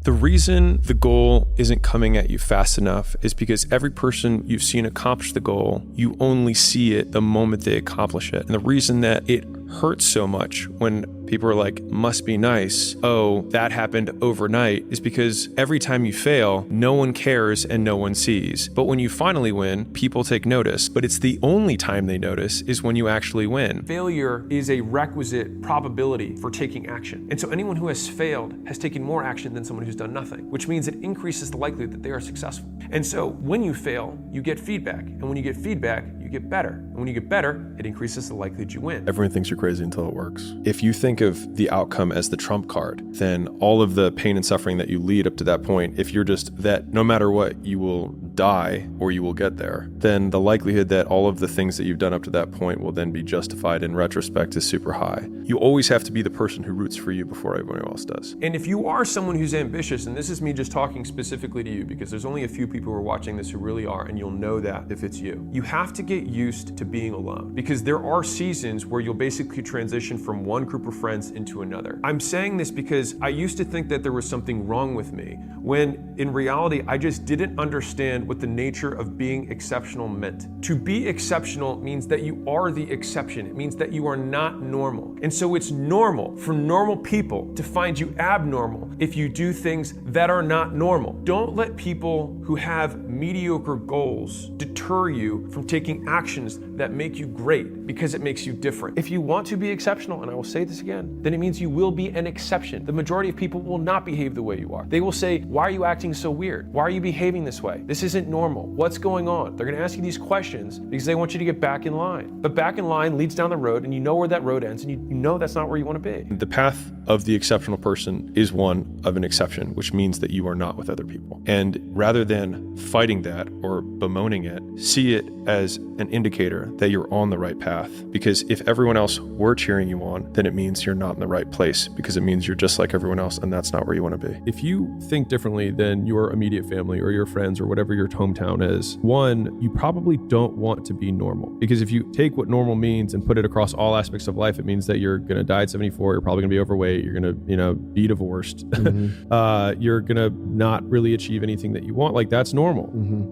The reason the goal isn't coming at you fast enough is because every person you've seen accomplish the goal, you only see it the moment they accomplish it. And the reason that it hurts so much when people are like, must be nice, oh, that happened overnight, is because every time you fail, no one cares and no one sees. But when you finally win, people take notice. But it's the only time they notice is when you actually win. Failure is a requisite probability for taking action. And so anyone who has failed has taken more action than someone who's done nothing, which means it increases the likelihood that they are successful. And so when you fail, you get feedback. And when you get feedback, you get better. And when you get better, it increases the likelihood you win. Everyone thinks you're crazy until it works. If you think of the outcome as the trump card, then all of the pain and suffering that you lead up to that point, if you're just that no matter what, you will die or you will get there, then the likelihood that all of the things that you've done up to that point will then be justified in retrospect is super high. You always have to be the person who roots for you before everyone else does. And if you are someone who's ambitious, and this is me just talking specifically to you because there's only a few people who are watching this who really are, and you'll know that if it's you, you have to get used to being alone, because there are seasons where you'll basically transition from one group of friends into another. I'm saying this because I used to think that there was something wrong with me, when in reality, I just didn't understand what the nature of being exceptional meant. To be exceptional means that you are the exception. It means that you are not normal. And so it's normal for normal people to find you abnormal if you do things that are not normal. Don't let people who have mediocre goals deter you from taking actions that make you great, because it makes you different. If you want to be exceptional, and I will say this again, then it means you will be an exception. The majority of people will not behave the way you are. They will say, why are you acting so weird? Why are you behaving this way? This isn't normal. What's going on? They're gonna ask you these questions because they want you to get back in line. But back in line leads down the road, and you know where that road ends, and you know that's not where you want to be. The path of the exceptional person is one of an exception, which means that you are not with other people. And rather than fighting that or bemoaning it, see it as an indicator that you're on the right path. Because if everyone else were cheering you on, then it means you're not in the right place, because it means you're just like everyone else, and that's not where you want to be. If you think differently than your immediate family or your friends or whatever your hometown is, one, you probably don't want to be normal. Because if you take what normal means and put it across all aspects of life, it means that you're going to die at 74, you're probably going to be overweight, you're going to, be divorced, you're going to not really achieve anything that you want. Like, that's normal.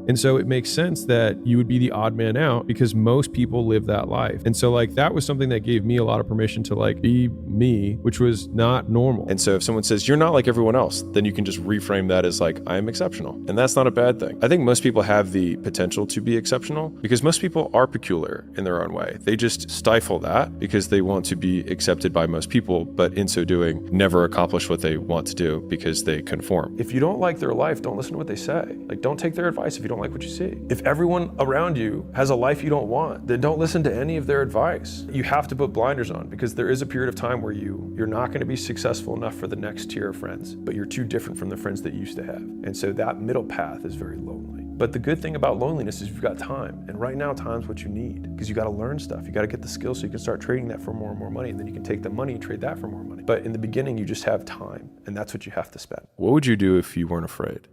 And so it makes sense that you would be the odd man out, because most people live that life. And so like, that was something that gave me a lot of permission to like be me, which was not normal. And so if someone says you're not like everyone else, then you can just reframe that as like, I am exceptional. And that's not a bad thing. I think most people have the potential to be exceptional, because most people are peculiar in their own way. They just stifle that because they want to be accepted by most people, but in so doing, never accomplish what they want to do because they conform. If you don't like their life, don't listen to what they say. Like, don't take their advice if you don't like what you see. If everyone around you has a life you don't want, then don't listen to any of their advice. You have to put blinders on, because there is a period of time where you're not going to be successful enough for the next tier of friends, but you're too different from the friends that you used to have. And so that middle path is very lonely. But the good thing about loneliness is you've got time. And right now, time's what you need, because you got to learn stuff. You got to get the skills so you can start trading that for more and more money. And then you can take the money and trade that for more money. But in the beginning, you just have time, and that's what you have to spend. What would you do if you weren't afraid?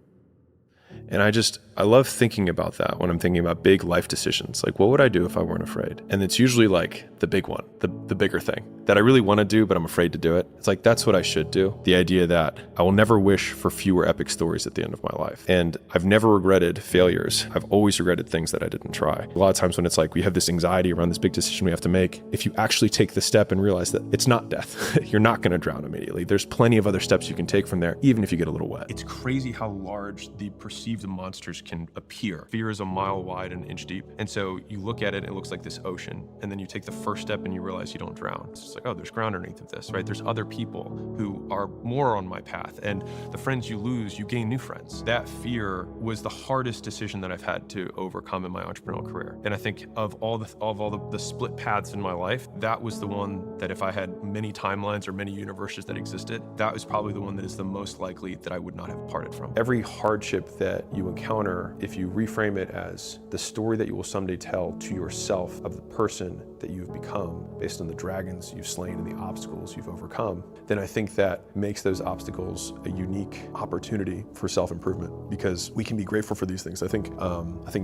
And I love thinking about that when I'm thinking about big life decisions. Like, what would I do if I weren't afraid? And it's usually like the big one, the bigger thing that I really want to do, but I'm afraid to do it. It's like, that's what I should do. The idea that I will never wish for fewer epic stories at the end of my life. And I've never regretted failures. I've always regretted things that I didn't try. A lot of times when it's like we have this anxiety around this big decision we have to make, if you actually take the step and realize that it's not death, you're not going to drown immediately. There's plenty of other steps you can take from there, even if you get a little wet. It's crazy how large the perceived monsters can appear. Fear is a mile wide and an inch deep. And so you look at it, it looks like this ocean. And then you take the first step and you realize you don't drown. It's just like, oh, there's ground underneath of this, right? There's other people who are more on my path. And the friends you lose, you gain new friends. That fear was the hardest decision that I've had to overcome in my entrepreneurial career. And I think of all the split paths in my life, that was the one that if I had many timelines or many universes that existed, that was probably the one that is the most likely that I would not have parted from. Every hardship that you encounter, if you reframe it as the story that you will someday tell to yourself of the person that you've become based on the dragons you've slain and the obstacles you've overcome, then I think that makes those obstacles a unique opportunity for self-improvement, because we can be grateful for these things. I think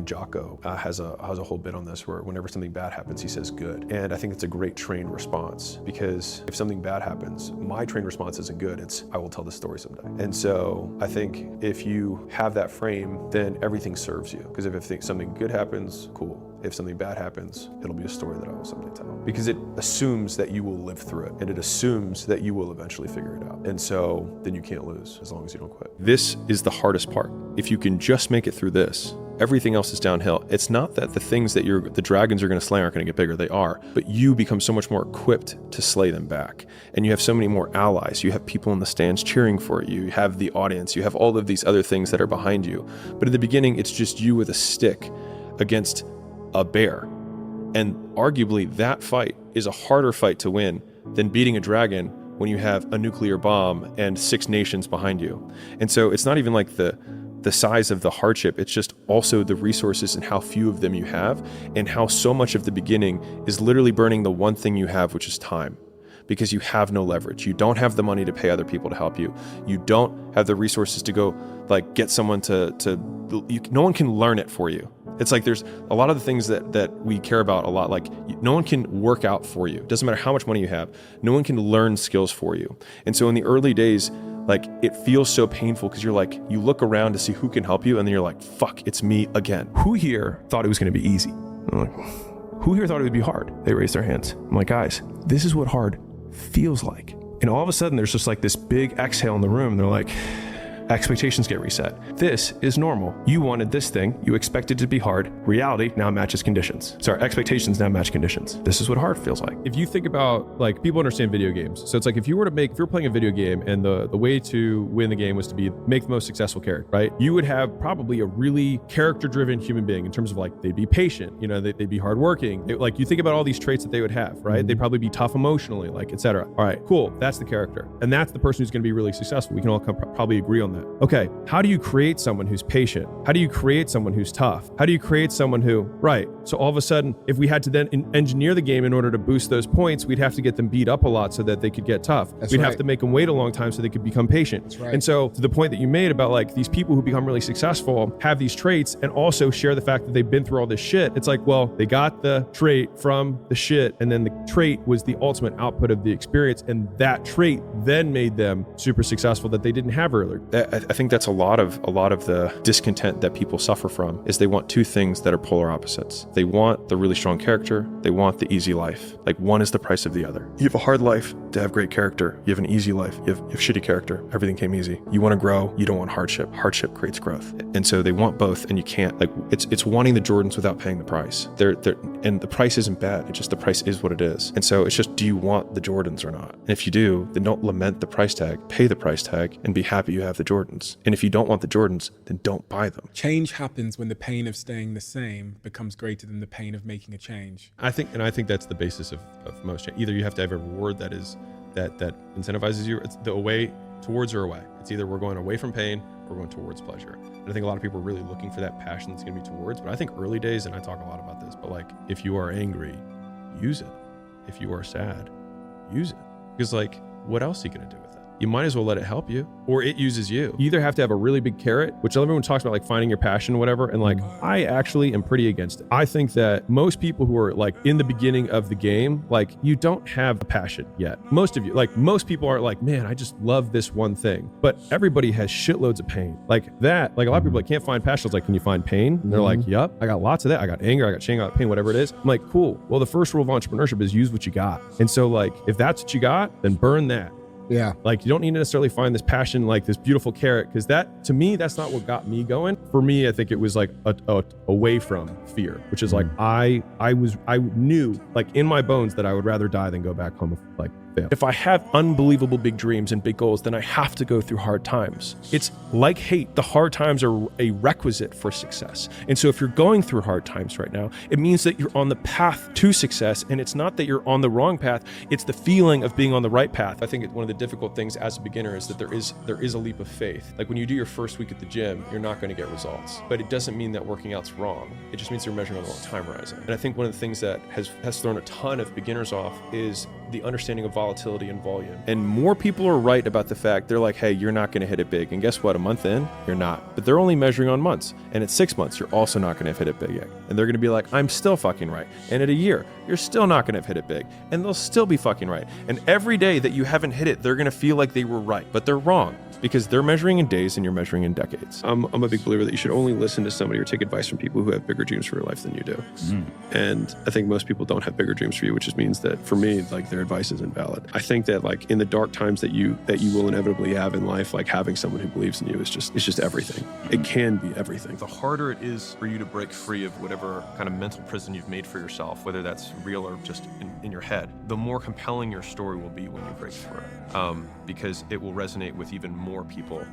Jocko has a whole bit on this where whenever something bad happens, he says good. And I think it's a great trained response, because if something bad happens, my trained response isn't good, it's I will tell this story someday. And so I think if you have that frame, then everything serves you. Because if something good happens, cool. If something bad happens, it'll be a story that I will someday tell. Because it assumes that you will live through it, and it assumes that you will eventually figure it out. And so then you can't lose as long as you don't quit. This is the hardest part. If you can just make it through this, everything else is downhill. It's not that the things that the dragons are going to slay aren't going to get bigger. They are. But you become so much more equipped to slay them back. And you have so many more allies. You have people in the stands cheering for you. You have the audience. You have all of these other things that are behind you. But in the beginning, it's just you with a stick against a bear. And arguably that fight is a harder fight to win than beating a dragon when you have a nuclear bomb and 6 nations behind you. And so it's not even like the size of the hardship, it's just also the resources and how few of them you have, and how so much of the beginning is literally burning the one thing you have, which is time. Because you have no leverage. You don't have the money to pay other people to help you. You don't have the resources to go get someone no one can learn it for you. It's like there's a lot of the things that we care about a lot, like no one can work out for you. It doesn't matter how much money you have. No one can learn skills for you. And so in the early days, it feels so painful because you look around to see who can help you, and then you're like, fuck, it's me again. Who here thought it was going to be easy? I'm like, who here thought it would be hard? They raised their hands. I'm like, guys, this is what hard feels like. And all of a sudden there's just this big exhale in the room. They're like, expectations get reset. This is normal. You wanted this thing. You expected it to be hard. Reality now matches conditions. Sorry, expectations now match conditions. This is what hard feels like. If you think about, people understand video games. So it's if you were playing a video game and the way to win the game was to make the most successful character, right? You would have probably a really character-driven human being in terms of they'd be patient, they'd be hardworking. You think about all these traits that they would have, right? They'd probably be tough emotionally, etc. All right, cool. That's the character. And that's the person who's going to be really successful. We can all probably agree on that. Okay, how do you create someone who's patient? How do you create someone who's tough? How do you create someone who, right? So all of a sudden, if we had to then engineer the game in order to boost those points, we'd have to get them beat up a lot so that they could get tough. We'd have to make them wait a long time so they could become patient. That's right. And so to the point that you made about these people who become really successful have these traits and also share the fact that they've been through all this shit. It's well, they got the trait from the shit, and then the trait was the ultimate output of the experience, and that trait then made them super successful that they didn't have earlier. I think that's a lot of the discontent that people suffer from, is they want two things that are polar opposites. They want the really strong character. They want the easy life. One is the price of the other. You have a hard life to have great character. You have an easy life. You have shitty character. Everything came easy. You want to grow. You don't want hardship. Hardship creates growth. And so they want both, and you can't. It's wanting the Jordans without paying the price. And the price isn't bad. It's just the price is what it is. And so it's just, do you want the Jordans or not? And if you do, then don't lament the price tag. Pay the price tag and be happy you have the Jordans. And if you don't want the Jordans, then don't buy them. Change happens when the pain of staying the same becomes greater than the pain of making a change. I think that's the basis of most change. Either you have to have a reward that incentivizes you. It's the away towards or away. It's either we're going away from pain or going towards pleasure. And I think a lot of people are really looking for that passion that's going to be towards. But I think early days, and I talk a lot about this, but if you are angry, use it. If you are sad, use it. Because what else are you going to do with it? You might as well let it help you, or it uses you. You either have to have a really big carrot, which everyone talks about finding your passion, whatever. And I actually am pretty against it. I think that most people who are in the beginning of the game, you don't have a passion yet. Most of you, most people are man, I just love this one thing. But everybody has shitloads of pain. A lot of people can't find passion. It's can you find pain? And they're yup, I got lots of that. I got anger, I got shame, I got pain, whatever it is. I'm cool. Well, the first rule of entrepreneurship is use what you got. And so if that's what you got, then burn that. Yeah. You don't need to necessarily find this passion, this beautiful carrot, because that, to me, that's not what got me going. For me, I think it was away from fear, which is I knew in my bones that I would rather die than go back home with fail. If I have unbelievable big dreams and big goals, then I have to go through hard times. It's like hate. The hard times are a requisite for success. And so if you're going through hard times right now, it means that you're on the path to success. And it's not that you're on the wrong path. It's the feeling of being on the right path. I think one of the difficult things as a beginner is that there is a leap of faith. Like when you do your first week at the gym, you're not going to get results. But it doesn't mean that working out's wrong. It just means you're measuring on the wrong time horizon. And I think one of the things that has thrown a ton of beginners off is the understanding of volatility and volume. And more people are right about the fact they're like, hey, you're not going to hit it big. And guess what? A month in, you're not. But they're only measuring on months. And at 6 months, you're also not going to have hit it big yet. And they're going to be like, I'm still fucking right. And at a year, you're still not going to have hit it big. And they'll still be fucking right. And every day that you haven't hit it, they're going to feel like they were right. But they're wrong. Because they're measuring in days and you're measuring in decades. I'm a big believer that you should only listen to somebody or take advice from people who have bigger dreams for your life than you do. And I think most people don't have bigger dreams for you, which just means that for me, like their advice isn't valid. I think that like in the dark times that you will inevitably have in life, like having someone who believes in you is just everything. It can be everything. The harder it is for you to break free of whatever kind of mental prison you've made for yourself, whether that's real or just in your head, the more compelling your story will be when you break through it. Because it will resonate with even more people.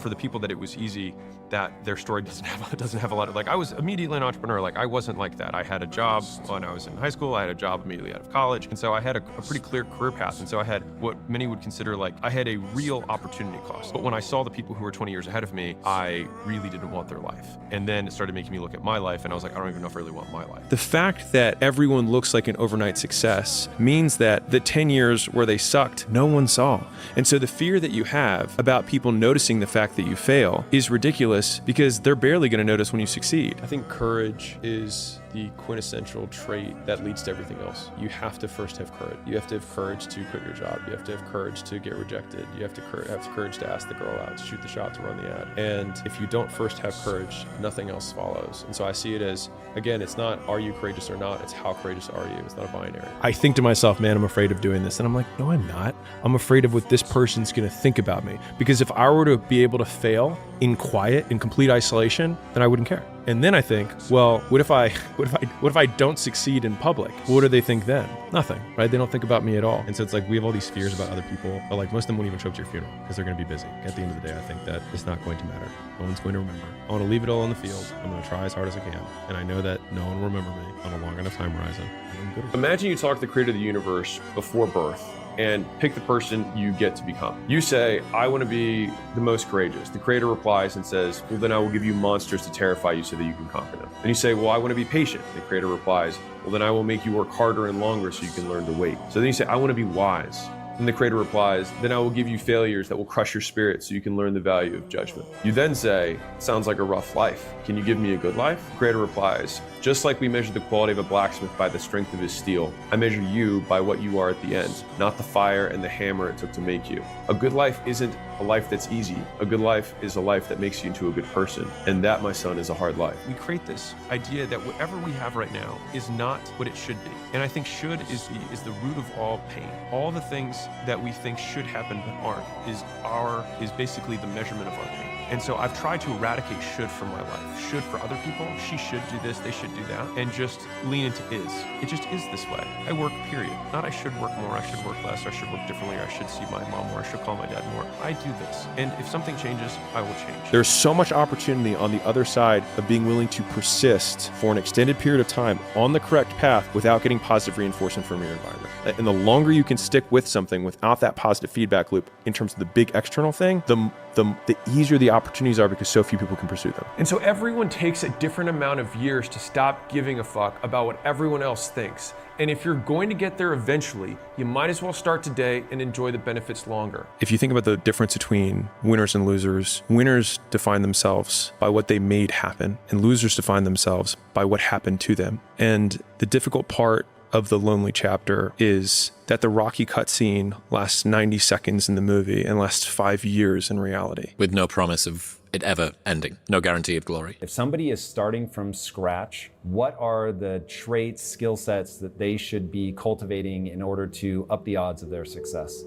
For the people that it was easy, that their story doesn't have a lot of, like, I was immediately an entrepreneur. Like, I wasn't like that. I had a job when I was in high school. I had a job immediately out of college. And so I had a pretty clear career path. And so I had what many would consider like, I had a real opportunity cost. But when I saw the people who were 20 years ahead of me, I really didn't want their life. And then it started making me look at my life and I was like, I don't even know if I really want my life. The fact that everyone looks like an overnight success means that the 10 years where they sucked, no one saw. And so the fear that you have about people noticing the fact that you fail is ridiculous because they're barely going to notice when you succeed. I think courage is the quintessential trait that leads to everything else. You have to first have courage. You have to have courage to quit your job. You have to have courage to get rejected. You have to have courage to ask the girl out, to shoot the shot, to run the ad. And if you don't first have courage, nothing else follows. And so I see it as, again, it's not are you courageous or not, it's how courageous are you. It's not a binary. I think to myself, man, I'm afraid of doing this. And I'm like, no, I'm not. I'm afraid of what this person's gonna think about me. Because if I were to be able to fail in quiet, in complete isolation, then I wouldn't care. And then I think, well, what if I don't succeed in public? What do they think then? Nothing, right? They don't think about me at all. And so it's like we have all these fears about other people, but like most of them won't even show up to your funeral because they're going to be busy. At the end of the day, I think that it's not going to matter. No one's going to remember. I want to leave it all on the field. I'm going to try as hard as I can. And I know that no one will remember me on a long enough time horizon. And I'm good. Imagine you talk to the creator of the universe before birth and pick the person you get to become. You say, I want to be the most courageous. The creator replies and says, well, then I will give you monsters to terrify you so that you can conquer them. And you say, well, I want to be patient. The creator replies, well, then I will make you work harder and longer so you can learn to wait. So then you say, I want to be wise. And the creator replies, then I will give you failures that will crush your spirit so you can learn the value of judgment. You then say, sounds like a rough life. Can you give me a good life? The creator replies, just like we measure the quality of a blacksmith by the strength of his steel, I measure you by what you are at the end, not the fire and the hammer it took to make you. A good life isn't a life that's easy. A good life is a life that makes you into a good person. And that, my son, is a hard life. We create this idea that whatever we have right now is not what it should be. And I think should is the root of all pain. All the things that we think should happen but aren't is basically the measurement of our pain. And so I've tried to eradicate should from my life. Should for other people, she should do this, they should do that, and just lean into is. It just is this way. I work, period. Not I should work more, I should work less, I should work differently, or I should see my mom more, I should call my dad more. I do this. And if something changes, I will change. There's so much opportunity on the other side of being willing to persist for an extended period of time on the correct path without getting positive reinforcement from your environment. And the longer you can stick with something without that positive feedback loop in terms of the big external thing, the easier the opportunities are because so few people can pursue them. And so everyone takes a different amount of years to stop giving a fuck about what everyone else thinks. And if you're going to get there eventually, you might as well start today and enjoy the benefits longer. If you think about the difference between winners and losers, winners define themselves by what they made happen, and losers define themselves by what happened to them. And the difficult part of the lonely chapter is that the Rocky cutscene lasts 90 seconds in the movie and lasts 5 years in reality. With no promise of it ever ending, no guarantee of glory. If somebody is starting from scratch, what are the traits, skill sets that they should be cultivating in order to up the odds of their success?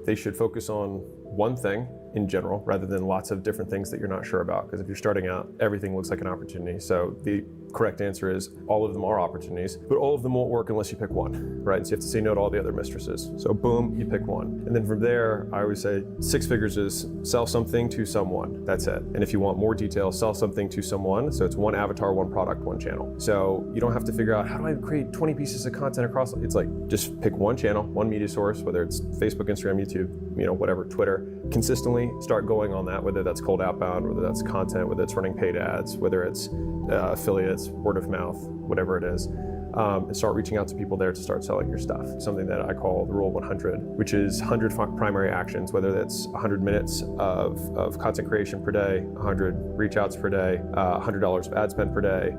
They should focus on one thing in general, rather than lots of different things that you're not sure about. Because if you're starting out, everything looks like an opportunity. So the correct answer is all of them are opportunities, but all of them won't work unless you pick one, right? So you have to say no to all the other mistresses. So boom, you pick one. And then from there, I always say 6 figures is sell something to someone. That's it. And if you want more details, sell something to someone. So it's one avatar, one product, one channel. So you don't have to figure out, how do I create 20 pieces of content across? It's like, just pick one channel, one media source, whether it's Facebook, Instagram, YouTube, whatever, Twitter. Consistently start going on that, whether that's cold outbound, whether that's content, whether it's running paid ads, whether it's affiliates, word of mouth, whatever it is. And start reaching out to people there to start selling your stuff. Something that I call the Rule 100, which is 100 primary actions, whether that's 100 minutes of content creation per day, 100 reach outs per day, $100 of ad spend per day.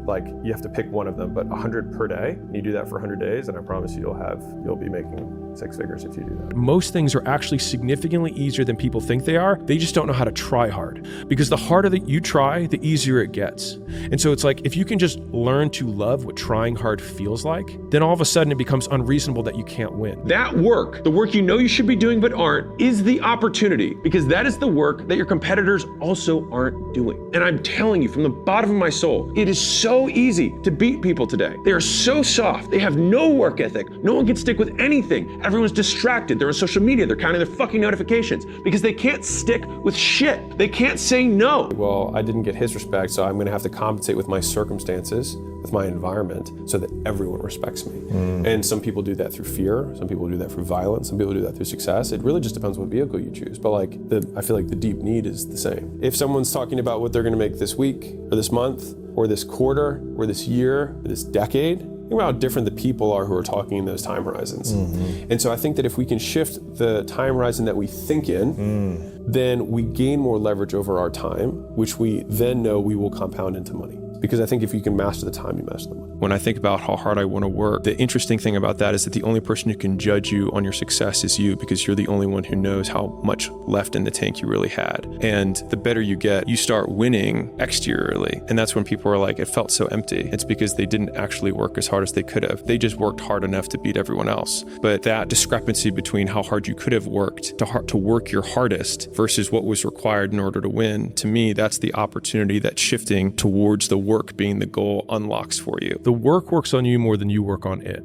Like, you have to pick one of them, but 100 per day. And you do that for 100 days, and I promise you, you'll be making 6 figures if you do that. Most things are actually significantly easier than people think they are. They just don't know how to try hard, because the harder that you try, the easier it gets. And so it's like, if you can just learn to love what trying hard feels like, then all of a sudden it becomes unreasonable that you can't win. That work, the work you know you should be doing but aren't, is the opportunity, because that is the work that your competitors also aren't doing. And I'm telling you from the bottom of my soul, it is so easy to beat people today. They are so soft. They have no work ethic. No one can stick with anything. Everyone's distracted. They're on social media. They're counting their fucking notifications because they can't stick with shit. They can't say no. Well, I didn't get his respect, so I'm going to have to compensate with my circumstances, with my environment, so that everyone respects me. And some people do that through fear. Some people do that through violence. Some people do that through success. It really just depends what vehicle you choose. But I feel like the deep need is the same. If someone's talking about what they're going to make this week or this month or this quarter or this year or this decade, think about how different the people are who are talking in those time horizons. And so I think that if we can shift the time horizon that we think in, then we gain more leverage over our time, which we then know we will compound into money. Because I think if you can master the time, you master the money. When I think about how hard I want to work, the interesting thing about that is that the only person who can judge you on your success is you, because you're the only one who knows how much left in the tank you really had. And the better you get, you start winning exteriorly. And that's when people are like, it felt so empty. It's because they didn't actually work as hard as they could have. They just worked hard enough to beat everyone else. But that discrepancy between how hard you could have worked to work your hardest versus what was required in order to win, to me, that's the opportunity that shifting towards the work being the goal unlocks for you. The work works on you more than you work on it.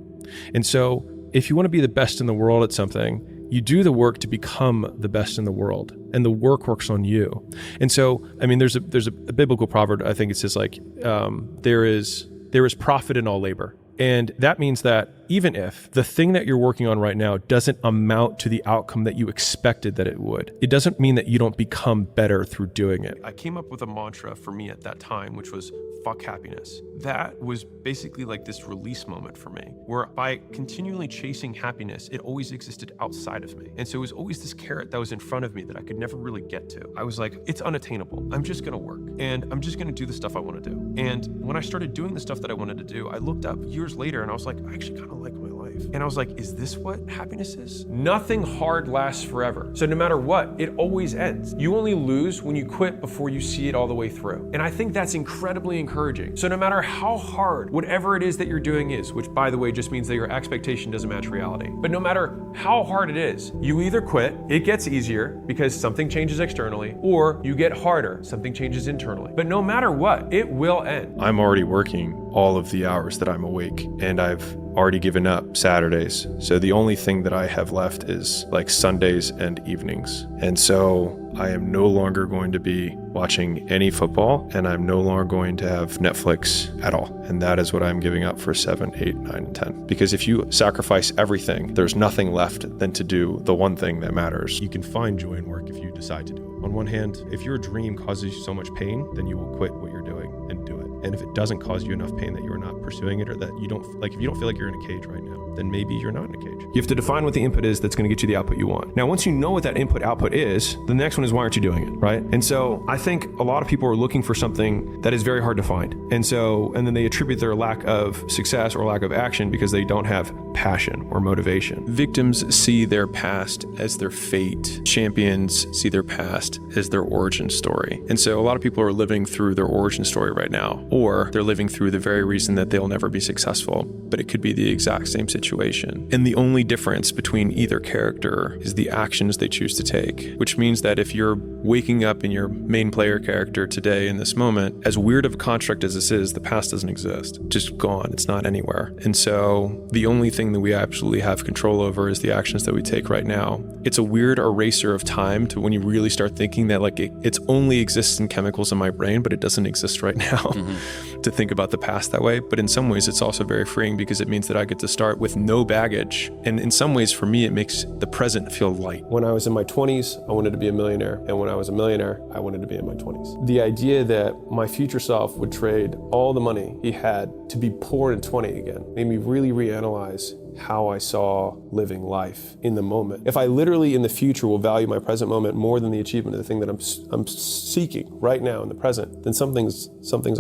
And so if you want to be the best in the world at something, you do the work to become the best in the world, and the work works on you. And so, I mean, there's a biblical proverb, I think it says like, there is profit in all labor. And that means that even if the thing that you're working on right now doesn't amount to the outcome that you expected that it would, it doesn't mean that you don't become better through doing it. I came up with a mantra for me at that time, which was fuck happiness. That was basically like this release moment for me, where by continually chasing happiness, it always existed outside of me. And so it was always this carrot that was in front of me that I could never really get to. I was like, it's unattainable. I'm just gonna work, and I'm just gonna do the stuff I wanna do. And when I started doing the stuff that I wanted to do, I looked up years later and I was like, I actually kind of like my life. And I was like, is this what happiness is? Nothing hard lasts forever. So no matter what, it always ends. You only lose when you quit before you see it all the way through. And I think that's incredibly encouraging. So no matter how hard whatever it is that you're doing is, which by the way just means that your expectation doesn't match reality, but no matter how hard it is, you either quit, it gets easier because something changes externally, or you get harder, something changes internally. But no matter what, it will end. I'm already working all of the hours that I'm awake, and I've already given up Saturdays. So the only thing that I have left is like Sundays and evenings. And so I am no longer going to be watching any football, and I'm no longer going to have Netflix at all. And that is what I'm giving up for 7, 8, 9, and 10. Because if you sacrifice everything, there's nothing left than to do the one thing that matters. You can find joy in work if you decide to do it. On one hand, if your dream causes you so much pain, then you will quit what you're doing and do it. And if it doesn't cause you enough pain that you are not pursuing it, or that you don't, like if you don't feel like you're in a cage right now, then maybe you're not in a cage. You have to define what the input is that's going to get you the output you want. Now, once you know what that input output is, the next one is why aren't you doing it, right? And so I think a lot of people are looking for something that is very hard to find. And then they attribute their lack of success or lack of action because they don't have passion or motivation. Victims see their past as their fate. Champions see their past as their origin story. And so a lot of people are living through their origin story right now. or they're living through the very reason that they'll never be successful, but it could be the exact same situation. And the only difference between either character is the actions they choose to take, which means that if you're waking up in your main player character today in this moment, as weird of a construct as this is, the past doesn't exist. Just gone. It's not anywhere. And so the only thing that we absolutely have control over is the actions that we take right now. It's a weird eraser of time to when you really start thinking that like it's only exists in chemicals in my brain, but it doesn't exist right now to think about the past that way. But in some ways, it's also very freeing because it means that I get to start with no baggage. And in some ways, for me, it makes the present feel light. When I was in my 20s, I wanted to be a millionaire. And when I was a millionaire, I wanted to be in my 20s. The idea that my future self would trade all the money he had to be poor in 20 again made me really reanalyze how I saw living life in the moment. If I literally in the future will value my present moment more than the achievement of the thing that I'm seeking right now in the present, then something's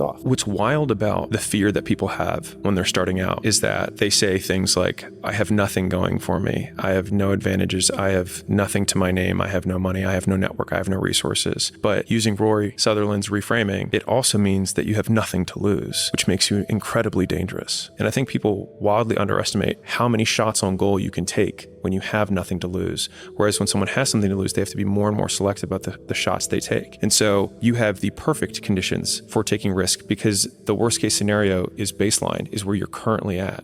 off. What's wild about the fear that people have when they're starting out is that they say things like, I have nothing going for me. I have no advantages. I have nothing to my name. I have no money. I have no network. I have no resources. But using Rory Sutherland's reframing, it also means that you have nothing to lose, which makes you incredibly dangerous. And I think people wildly underestimate how many shots on goal you can take when you have nothing to lose. Whereas when someone has something to lose, they have to be more and more selective about the shots they take. And so you have the perfect conditions for taking risk because the worst case scenario is baseline, is where you're currently at.